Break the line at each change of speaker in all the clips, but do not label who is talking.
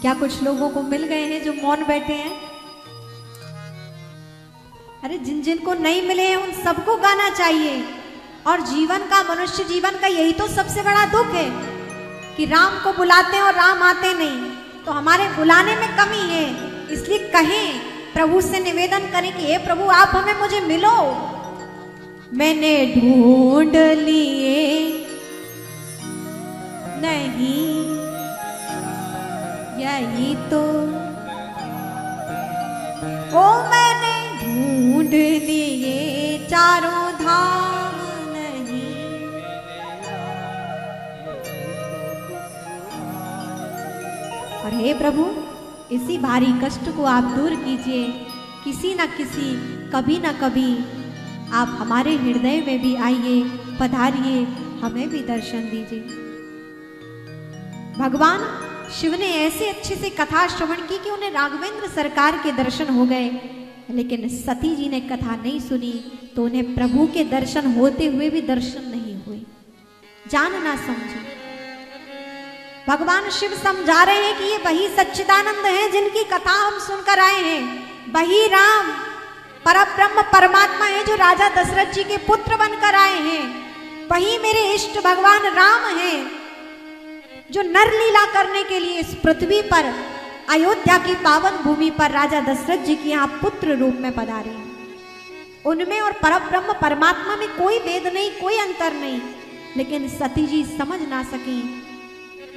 क्या कुछ लोगों को मिल गए हैं जो मौन बैठे हैं? अरे जिन जिन को नहीं मिले हैं उन सबको गाना चाहिए। और जीवन का, मनुष्य जीवन का यही तो सबसे बड़ा दुख है कि राम को बुलाते हैं और राम आते नहीं। तो हमारे बुलाने में कमी है, इसलिए कहें, प्रभु से निवेदन करें कि हे प्रभु आप हमें, मुझे मिलो। मैंने ढूंढ लिए नहीं, यही तो ओ मैंने ढूंढ लिए चारों धाम नहीं। और हे प्रभु इसी भारी कष्ट को आप दूर कीजिए। किसी न किसी, कभी न कभी आप हमारे हृदय में भी आइए, पधारिए, हमें भी दर्शन दीजिए। भगवान शिव ने ऐसे अच्छे से कथा श्रवण की कि उन्हें राघवेंद्र सरकार के दर्शन हो गए, लेकिन सती जी ने कथा नहीं सुनी तो उन्हें प्रभु के दर्शन होते हुए भी दर्शन नहीं हुए। जान ना समझे, भगवान शिव समझा रहे हैं कि ये वही सच्चिदानंद हैं जिनकी कथा हम सुनकर आए हैं। वही राम परब्रह्म परमात्मा है जो राजा दशरथ जी के पुत्र बनकर आए हैं। वही मेरे इष्ट भगवान राम हैं जो नर लीला करने के लिए इस पृथ्वी पर, अयोध्या की पावन भूमि पर राजा दशरथ जी के यहाँ पुत्र रूप में पधारे हैं। उनमें और परब्रह्म परमात्मा में कोई भेद नहीं, कोई अंतर नहीं, लेकिन सती जी समझ ना सकी।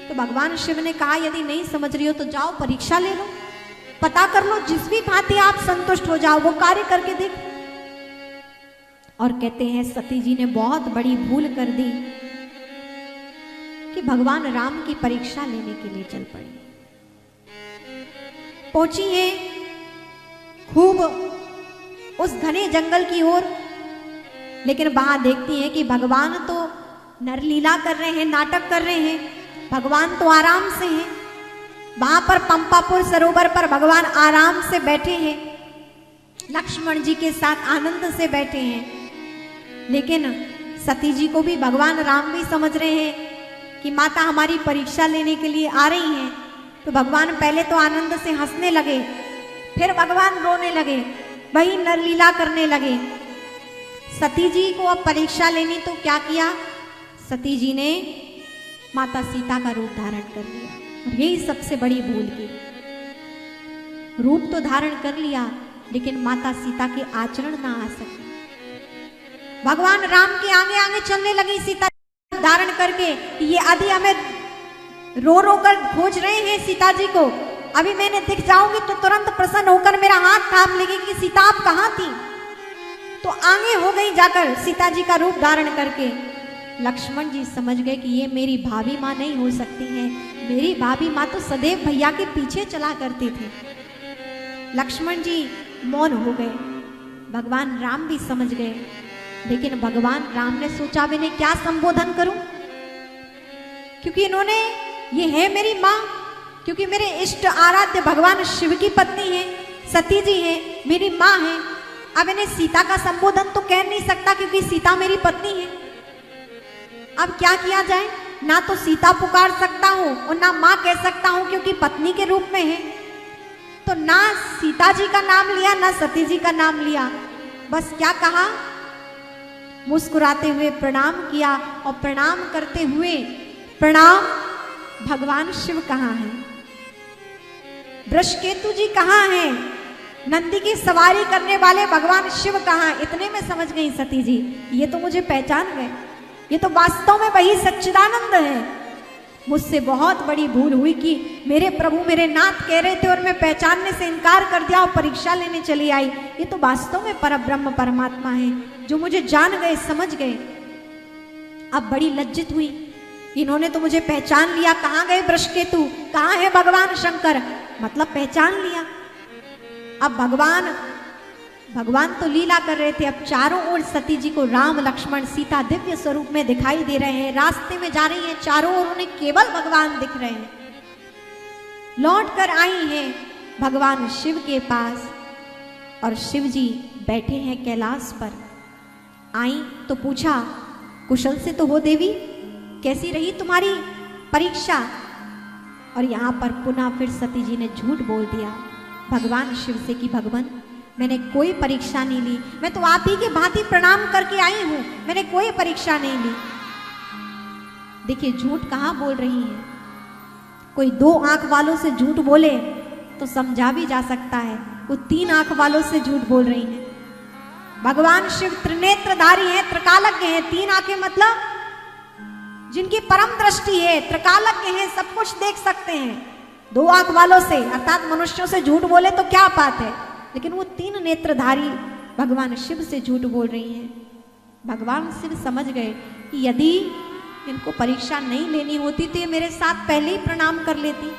तो भगवान शिव ने कहा यदि नहीं समझ रही हो तो जाओ परीक्षा ले लो, पता कर लो, जिस भी भांति आप संतुष्ट हो जाओ वो कार्य करके देख। और कहते हैं सती जी ने बहुत बड़ी भूल कर दी कि भगवान राम की परीक्षा लेने के लिए चल पड़ी। पहुंची है खूब उस घने जंगल की ओर, लेकिन वहां देखती हैं कि भगवान तो नरलीला कर रहे हैं, नाटक कर रहे हैं। भगवान तो आराम से हैं, वहां पर पंपापुर सरोवर पर भगवान आराम से बैठे हैं, लक्ष्मण जी के साथ आनंद से बैठे हैं। लेकिन सती जी को भी भगवान राम भी समझ रहे हैं कि माता हमारी परीक्षा लेने के लिए आ रही हैं। तो भगवान पहले तो आनंद से हंसने लगे, फिर भगवान रोने लगे, वही नरलीला करने लगे। सती जी को अब परीक्षा लेनी, तो क्या किया, सती जी ने माता सीता का रूप धारण कर लिया। और यही सबसे बड़ी भूल की, रूप तो धारण कर लिया लेकिन माता सीता के आचरण ना आ सके। भगवान राम के आगे आगे चलने लगी सीता धारण करके, ये आदि हमें रो रो कर खोज रहे हैं सीता जी को, अभी मैंने दिख जाऊंगी तो तुरंत प्रसन्न होकर मेरा हाथ थाम लेगी कि सीता आप कहां थी। तो आगे हो गई जाकर सीता जी का रूप धारण करके। लक्ष्मण जी समझ गए कि ये मेरी भाभी माँ नहीं हो सकती है, मेरी भाभी माँ तो सदैव भैया के पीछे चला करती थी। लक्ष्मण जी मौन हो गए, भगवान राम भी समझ गए, लेकिन भगवान राम ने सोचा अब इन्हें क्या संबोधन करूं, क्योंकि इन्होंने, ये है मेरी माँ, क्योंकि मेरे इष्ट आराध्य भगवान शिव की पत्नी है, सती जी है, मेरी माँ है। अब इन्हें सीता का संबोधन तो कह नहीं सकता क्योंकि सीता मेरी पत्नी है। अब क्या किया जाए, ना तो सीता पुकार सकता हूं और ना माँ कह सकता हूं क्योंकि पत्नी के रूप में है। तो ना सीता जी का नाम लिया ना सती जी का नाम लिया, बस क्या कहा, मुस्कुराते हुए प्रणाम किया। और प्रणाम करते हुए, प्रणाम भगवान शिव कहाँ हैं, वृषकेतु जी कहाँ हैं, नंदी की सवारी करने वाले भगवान शिव कहाँ। इतने में समझ गई सती जी, ये तो मुझे पहचान गए, ये तो वास्तव में वही सच्चिदानंद है। मुझसे बहुत बड़ी भूल हुई कि मेरे प्रभु मेरे नाथ कह रहे थे और मैं पहचानने से इनकार कर दिया और परीक्षा लेने चली आई। ये तो वास्तव में परब्रह्म परमात्मा है जो मुझे जान गए, समझ गए। अब बड़ी लज्जित हुई, इन्होंने तो मुझे पहचान लिया, कहाँ गए वृषकेतु, कहाँ है भगवान शंकर, मतलब पहचान लिया। अब भगवान तो लीला कर रहे थे, अब चारों ओर सती जी को राम लक्ष्मण सीता दिव्य स्वरूप में दिखाई दे रहे हैं। रास्ते में जा रही हैं, चारों ओर उन्हें केवल भगवान दिख रहे हैं। लौट कर आई हैं भगवान शिव के पास और शिव जी बैठे हैं कैलाश पर। आई तो पूछा, कुशल से तो हो देवी, कैसी रही तुम्हारी परीक्षा। और यहाँ पर पुनः फिर सती जी ने झूठ बोल दिया भगवान शिव से कि भगवान मैंने कोई परीक्षा नहीं ली, मैं तो आप ही की भांति प्रणाम करके आई हूं, मैंने कोई परीक्षा नहीं ली। देखिए झूठ कहाँ बोल रही है। कोई 2 आंख वालों से झूठ बोले तो समझा भी जा सकता है, वो 3 आंख वालों से झूठ बोल रही हैं। भगवान शिव त्रिनेत्रधारी हैं, त्रिकालज्ञ हैं। 3 आंखें मतलब जिनकी परम दृष्टि है, त्रिकालज्ञ हैं, सब कुछ देख सकते हैं। 2 आंख वालों से अर्थात मनुष्यों से झूठ बोले तो क्या बात है, लेकिन वो 3 नेत्रधारी भगवान शिव से झूठ बोल रही हैं। भगवान शिव समझ गए कि यदि इनको परीक्षा नहीं लेनी होती तो ये मेरे साथ पहले ही प्रणाम कर लेती,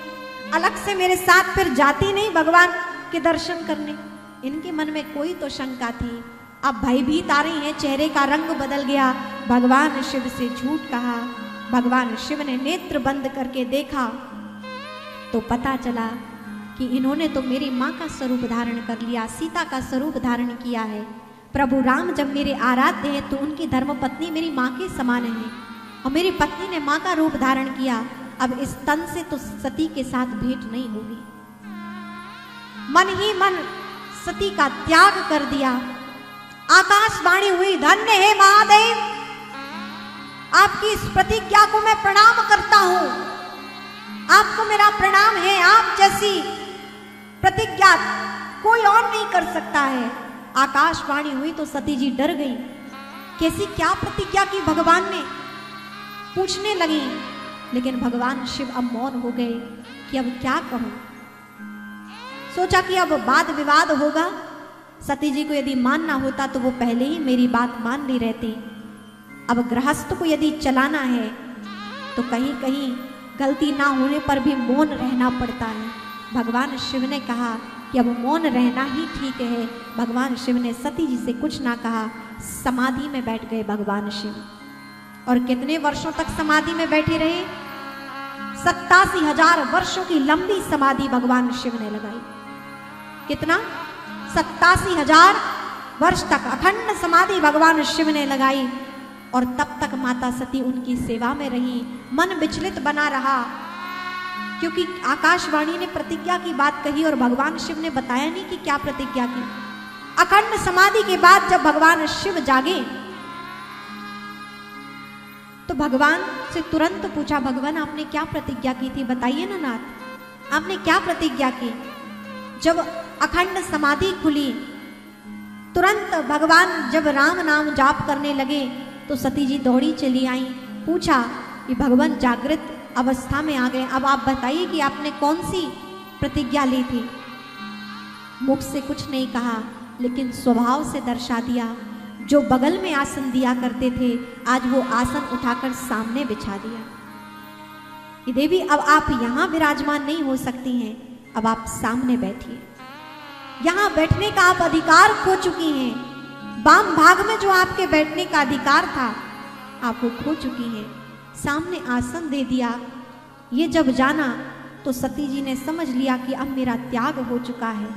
अलग से मेरे साथ फिर जाती नहीं भगवान के दर्शन करने। इनके मन में कोई तो शंका थी, अब भयभीत आ रही हैं, चेहरे का रंग बदल गया। भगवान शिव से झूठ कहा। भगवान शिव ने नेत्र बंद करके देखा तो पता चला कि इन्होंने तो मेरी माँ का स्वरूप धारण कर लिया, सीता का स्वरूप धारण किया है। प्रभु राम जब मेरे आराध्य हैं तो उनकी धर्मपत्नी मेरी माँ के समान है और मेरी पत्नी ने माँ का रूप धारण किया। अब इस तन से तो सती के साथ भेंट नहीं होगी। मन ही मन सती का त्याग कर दिया। आकाशवाणी हुई, धन्य है महादेव, आपकी इस प्रतिज्ञा को मैं प्रणाम करता हूं, आपको मेरा प्रणाम है। आप जैसी प्रतिज्ञा कोई और नहीं कर सकता है। आकाशवाणी हुई तो सती जी डर गई। कैसी क्या प्रतिज्ञा की भगवान ने, पूछने लगी। लेकिन भगवान शिव अब मौन हो गए कि अब क्या कहूं। सोचा कि अब वाद विवाद होगा। सती जी को यदि मानना होता तो वो पहले ही मेरी बात मान ली रहती। अब गृहस्थ को यदि चलाना है तो कहीं कहीं गलती ना होने पर भी मौन रहना पड़ता है। भगवान शिव ने कहा कि अब मौन रहना ही ठीक है। भगवान शिव ने सती जी से कुछ ना कहा, समाधि में बैठ गए भगवान शिव। और कितने वर्षों तक समाधि में बैठे रहे? 87,000 वर्षों की लंबी समाधि भगवान शिव ने लगाई। कितना? 87,000 वर्ष तक अखंड समाधि भगवान शिव ने लगाई। और तब तक माता सती उनकी सेवा में रही। मन विचलित बना रहा क्योंकि आकाशवाणी ने प्रतिज्ञा की बात कही और भगवान शिव ने बताया नहीं कि क्या प्रतिज्ञा की। अखंड समाधि के बाद जब भगवान शिव जागे तो भगवान से तुरंत पूछा, भगवान आपने क्या प्रतिज्ञा की थी, बताइए ना नाथ, आपने क्या प्रतिज्ञा की? जब अखंड समाधि खुली तुरंत भगवान जब राम नाम जाप करने लगे तो सती जी दौड़ी चली आई। पूछा कि भगवान जागृत अवस्था में आ गए, अब आप बताइए कि आपने कौन सी प्रतिज्ञा ली थी? मुख से कुछ नहीं कहा लेकिन स्वभाव से दर्शा दिया। जो बगल में आसन दिया करते थे आज वो आसन उठाकर सामने बिछा दिया कि देवी अब आप यहां विराजमान नहीं हो सकती हैं, अब आप सामने बैठिए। यहां बैठने का आप अधिकार खो चुकी हैं। वाम भाग में जो आपके बैठने का अधिकार था आप वो खो चुकी हैं। सामने आसन दे दिया। ये जब जाना तो सती जी ने समझ लिया कि अब मेरा त्याग हो चुका है।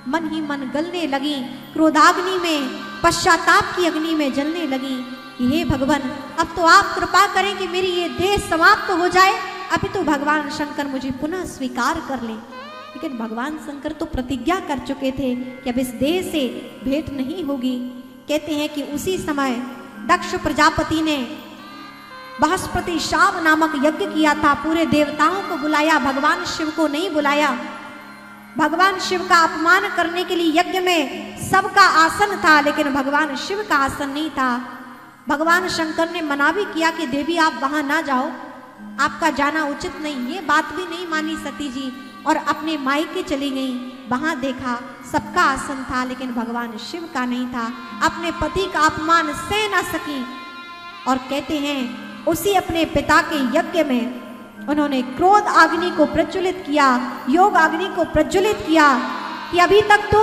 मन ही मन गलने लगी, क्रोधाग्नि में, पश्चाताप की अग्नि में जलने लगी। हे भगवान अब तो आप कृपा करें कि मेरी ये देह समाप्त हो जाए, अभी तो भगवान शंकर मुझे पुनः स्वीकार कर ले। लेकिन भगवान शंकर तो प्रतिज्ञा कर चुके थे कि अब इस देह से भेंट नहीं होगी। कहते हैं कि उसी समय दक्ष प्रजापति ने बृहस्पति शाव नामक यज्ञ किया था। पूरे देवताओं को बुलाया, भगवान शिव को नहीं बुलाया। भगवान शिव का अपमान करने के लिए यज्ञ में सबका आसन था लेकिन भगवान शिव का आसन नहीं था। भगवान शंकर ने मना भी किया कि देवी आप वहां ना जाओ, आपका जाना उचित नहीं। ये बात भी नहीं मानी सती जी और अपने मायके चली गई। वहां देखा सबका आसन था लेकिन भगवान शिव का नहीं था। अपने पति का अपमान सह न सकी और कहते हैं उसी अपने पिता के यज्ञ में उन्होंने क्रोध अग्नि को प्रज्वलित किया, योग अग्नि को प्रज्वलित किया कि अभी तक तो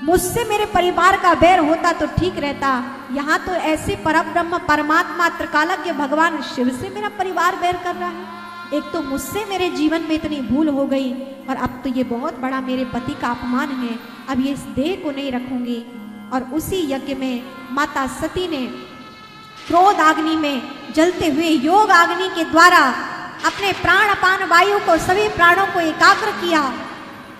मुझसे मेरे परिवार का बैर होता तो ठीक रहता, यहाँ तो ऐसे परब्रह्म परमात्मा त्रिकालज्ञ भगवान शिव से मेरा परिवार बैर कर रहा है। एक तो मुझसे मेरे जीवन में इतनी भूल हो गई और अब तो ये बहुत बड़ा मेरे पति का अपमान है। अब ये इस देह को नहीं रखूंगी। और उसी यज्ञ में माता सती ने क्रोध अग्नि में जलते हुए योग अग्नि के द्वारा अपने प्राण अपान वायु को, सभी प्राणों को एकाग्र किया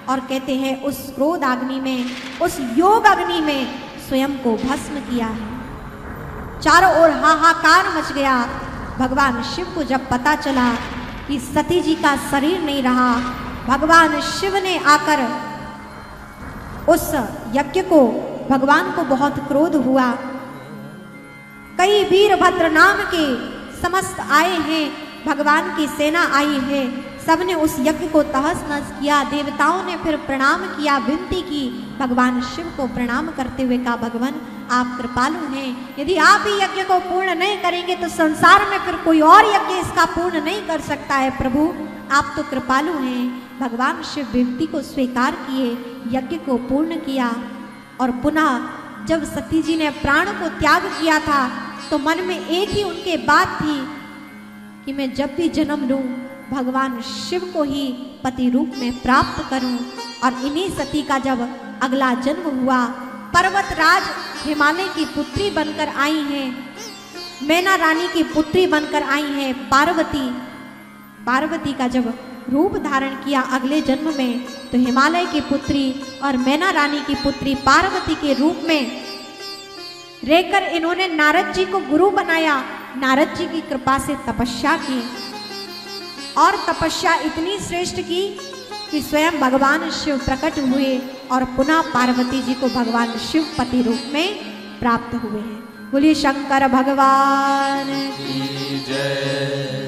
और कहते हैं उस क्रोध अग्नि में, उस योग अग्नि में स्वयं को भस्म किया है। चारों ओर हाहाकार मच गया। भगवान शिव को जब पता चला कि सती जी का शरीर नहीं रहा, भगवान शिव ने आकर उस यज्ञ को, भगवान को बहुत क्रोध हुआ। कई वीरभद्र नाम के समस्त आए हैं, भगवान की सेना आई है, सबने उस यज्ञ को तहस नहस किया। देवताओं ने फिर प्रणाम किया, विनती की, भगवान शिव को प्रणाम करते हुए कहा, भगवान आप कृपालु हैं, यदि आप ही यज्ञ को पूर्ण नहीं करेंगे तो संसार में फिर कोई और यज्ञ इसका पूर्ण नहीं कर सकता है। प्रभु आप तो कृपालु हैं। भगवान शिव विनती को स्वीकार किए, यज्ञ को पूर्ण किया और पुनः जब सती जी ने प्राण को त्याग किया था तो मन में एक ही उनके बात थी कि मैं जब भी जन्म लूं भगवान शिव को ही पति रूप में प्राप्त करूं। और इन्हीं सती का जब अगला जन्म हुआ, पर्वतराज हिमालय की पुत्री बनकर आई हैं, मैना रानी की पुत्री बनकर आई हैं पार्वती। पार्वती का जब रूप धारण किया अगले जन्म में तो हिमालय की पुत्री और मैना रानी की पुत्री पार्वती के रूप में रहकर इन्होंने नारद जी को गुरु बनाया। नारद जी की कृपा से तपस्या की और तपस्या इतनी श्रेष्ठ की कि स्वयं भगवान शिव प्रकट हुए और पुनः पार्वती जी को भगवान शिव पति रूप में प्राप्त हुए हैं। बोलिए शंकर भगवान की जय।